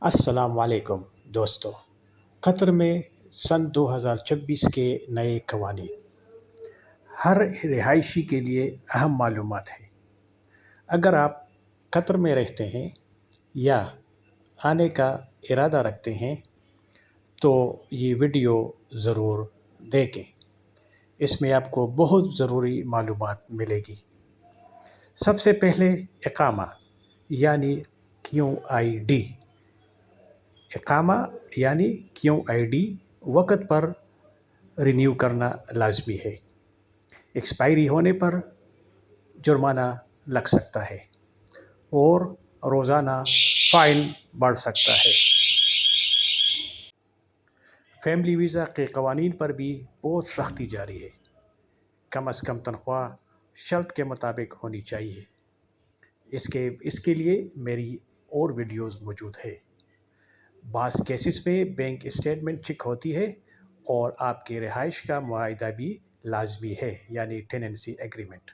अस्सलाम वालेकुम दोस्तों। कतर में सन 2026 के नए कवानीन हर रिहायशी के लिए अहम मालूमात है। अगर आप कतर में रहते हैं या आने का इरादा रखते हैं तो ये वीडियो ज़रूर देखें। इसमें आपको बहुत ज़रूरी मालूमात मिलेगी। सबसे पहले इकामा यानी QID। इकामा यानी QID वक़्त पर रिन्यू करना लाजमी है। एक्सपायरी होने पर जुर्माना लग सकता है और रोज़ाना फ़ाइन बढ़ सकता है। फैमिली वीज़ा के कवानीन पर भी बहुत सख्ती जारी है। कम अज़ कम तनख्वाह शर्त के मुताबिक होनी चाहिए। इसके लिए मेरी और वीडियोज़ मौजूद है। बास केसेस में बैंक स्टेटमेंट चेक होती है और आपके रिहाइश का मुआहदा भी लाजमी है, यानी टेनेंसी एग्रीमेंट।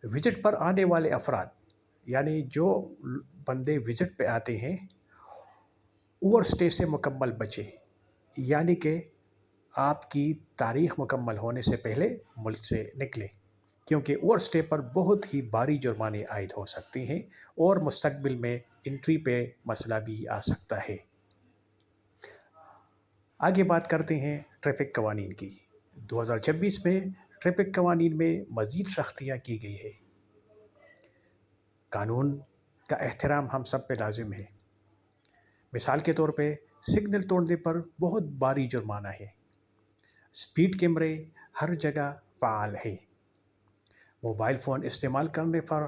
विजिट पर आने वाले अफराद यानी जो बंदे विजिट पे आते हैं ओवर स्टे से मुकम्मल बचे, यानी कि आपकी तारीख़ मुकम्मल होने से पहले मुल्क से निकले, क्योंकि ओवर स्टे पर बहुत ही भारी जुर्माने आयद हो सकते हैं और मुस्तकबिल में एंट्री पे मसला भी आ सकता है। आगे बात करते हैं ट्रैफिक कवानीन की। 2026 में ट्रैफिक कवानीन में मज़ीद सख्तियाँ की गई है। कानून का एहतराम हम सब पे लाजिम है। मिसाल के तौर पे सिग्नल तोड़ने पर बहुत भारी जुर्माना है। स्पीड कैमरे हर जगह फ़ाल है। मोबाइल फ़ोन इस्तेमाल करने पर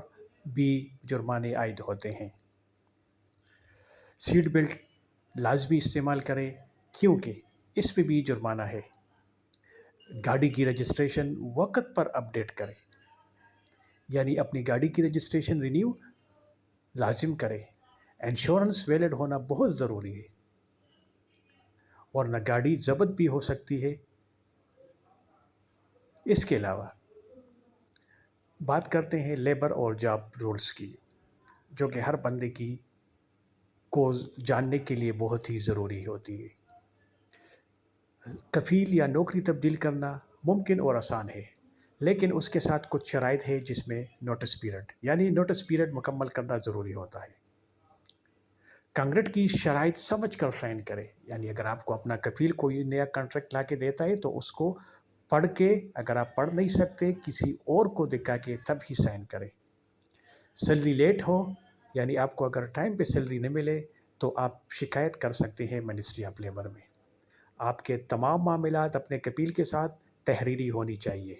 भी जुर्माने आयद होते हैं। सीट बेल्ट लाजमी इस्तेमाल करें क्योंकि इस पे भी जुर्माना है। गाड़ी की रजिस्ट्रेशन वक्त पर अपडेट करें, यानी अपनी गाड़ी की रजिस्ट्रेशन रिन्यू लाजिम करें। इंश्योरेंस वैलिड होना बहुत ज़रूरी है, वरना गाड़ी ज़ब्त भी हो सकती है। इसके अलावा बात करते हैं लेबर और जॉब रूल्स की, जो कि हर बंदे की को जानने के लिए बहुत ही ज़रूरी होती है। कफ़ील या नौकरी तब्दील करना मुमकिन और आसान है, लेकिन उसके साथ कुछ शराइत है जिसमें नोटिस पीरियड मुकम्मल करना ज़रूरी होता है। कांग्रेट की शराइत समझ कर साइन करें, यानी अगर आपको अपना कफ़ील कोई नया कॉन्ट्रैक्ट ला के देता है तो उसको पढ़ के, अगर आप पढ़ नहीं सकते किसी और को दिखा के तब ही साइन करें। सैलरी लेट हो, यानी आपको अगर टाइम पे सैलरी न मिले तो आप शिकायत कर सकते हैं मिनिस्ट्री ऑफ लेबर में। आपके तमाम मामलात अपने कफ़ील के साथ तहरीरी होनी चाहिए।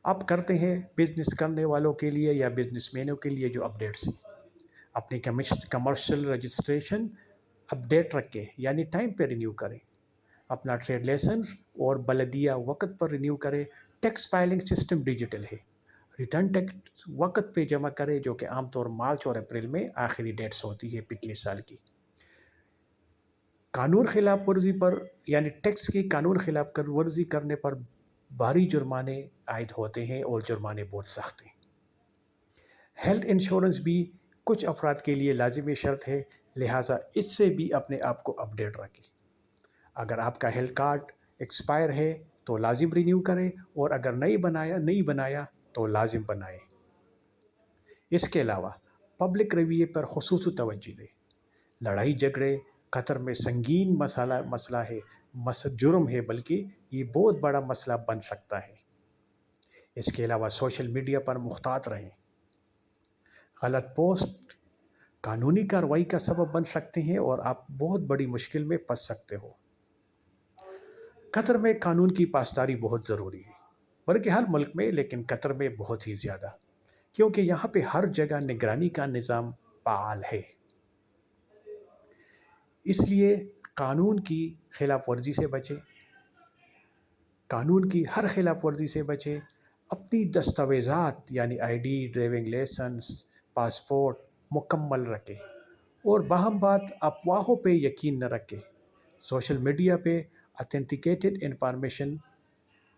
अब करते हैं बिज़नेस करने वालों के लिए या बिजनेसमैनों के लिए जो अपडेट्स हैं। अपनी कमर्शियल रजिस्ट्रेशन अपडेट रखें, यानी टाइम पे रिन्यू करें। अपना ट्रेड लाइसेंस और बलदिया वक्त पर रिन्यू करें। टैक्स फाइलिंग सिस्टम डिजिटल है। रिटर्न टैक्स वक्त पे जमा करें, जो कि आमतौर मार्च और अप्रैल में आखिरी डेट्स होती है पिछले साल की। कानून खिलाफ वर्जी पर, यानी टैक्स की कानून खिलाफ वर्जी करने पर भारी जुर्माने आयद होते हैं और जुर्माने बहुत सख्त हैं। हेल्थ इंश्योरेंस भी कुछ अफराद के लिए लाजिमी शर्त है, लिहाजा इससे भी अपने आप को अपडेट रखें। अगर आपका हेल्थ कार्ड एक्सपायर है तो लाजिम रिन्यू करें, और अगर नहीं बनाया तो लाजिम बनाएं। इसके अलावा पब्लिक रवैये पर खुसूसी तवज्जो दें। लड़ाई झगड़े कतर में संगीन मसला है, जुर्म है, बल्कि ये बहुत बड़ा मसला बन सकता है। इसके अलावा सोशल मीडिया पर मुख्तात रहें। गलत पोस्ट कानूनी कार्रवाई का सबब बन सकते हैं और आप बहुत बड़ी मुश्किल में फंस सकते हो। कतर में कानून की पासदारी बहुत ज़रूरी है, बल्कि हर मुल्क में, लेकिन कतर में बहुत ही ज़्यादा, क्योंकि यहाँ पे हर जगह निगरानी का निज़ाम फ़ाल है। इसलिए कानून की खिलाफ वर्जी से बचें। कानून की हर खिलाफ वर्जी से बचें। अपनी दस्तावेज़ात यानी ID, ड्राइविंग लाइसेंस, पासपोर्ट मुकम्मल रखें और बाहम बात अफवाहों पे यकीन न रखें। सोशल मीडिया पे ऑथेंटिकेटेड इंफॉर्मेशन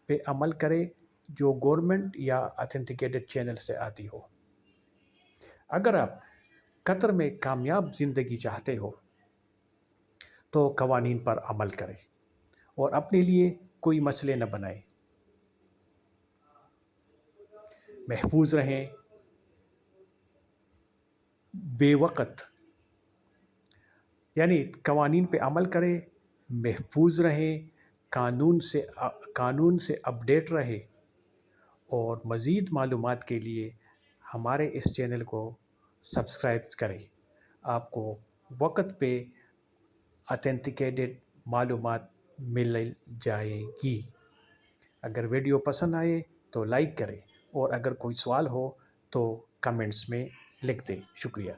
पे अमल करें जो गवर्नमेंट या ऑथेंटिकेटेड चैनल से आती हो। अगर आप قطر میں کامیاب زندگی چاہتے ہو تو قوانین پر عمل کریں اور اپنے لیے کوئی مسئلے نہ بنائیں، محفوظ رہیں، بے وقت یعنی قوانین پہ عمل کریں، محفوظ رہیں، قانون سے اپڈیٹ رہے، اور مزید معلومات کے لیے ہمارے اس چینل کو سبسکرائب کریں۔ آپ کو وقت پہ اتھینٹیکیٹڈ معلومات مل جائے گی۔ اگر ویڈیو پسند آئے تو لائک کریں، اور اگر کوئی سوال ہو تو کمنٹس میں لکھ دیں۔ شکریہ۔